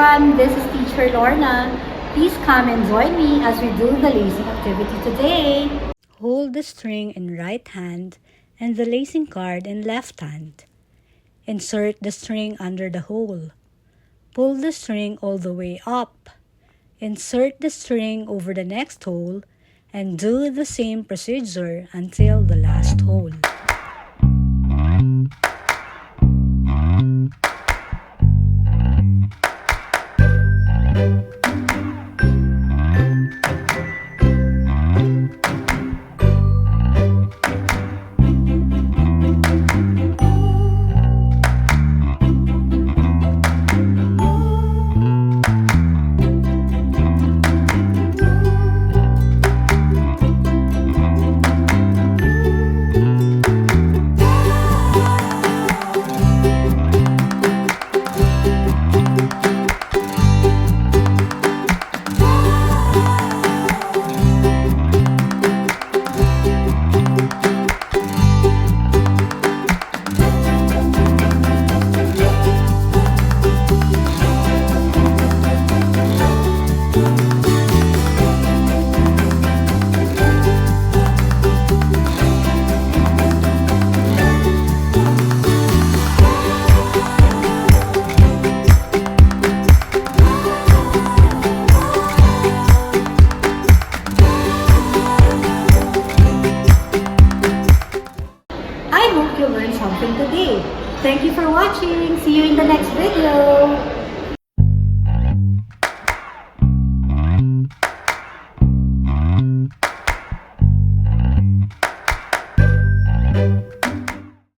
everyone, this is Teacher Lorna. Please come and join me as we do the lacing activity today. Hold the string in right hand and the lacing card in left hand. Insert the string under the hole. Pull the string all the way up. Insert the string over the next hole and do the same procedure until the last hole. I hope you learned something today. Thank you for watching. See you in the next video.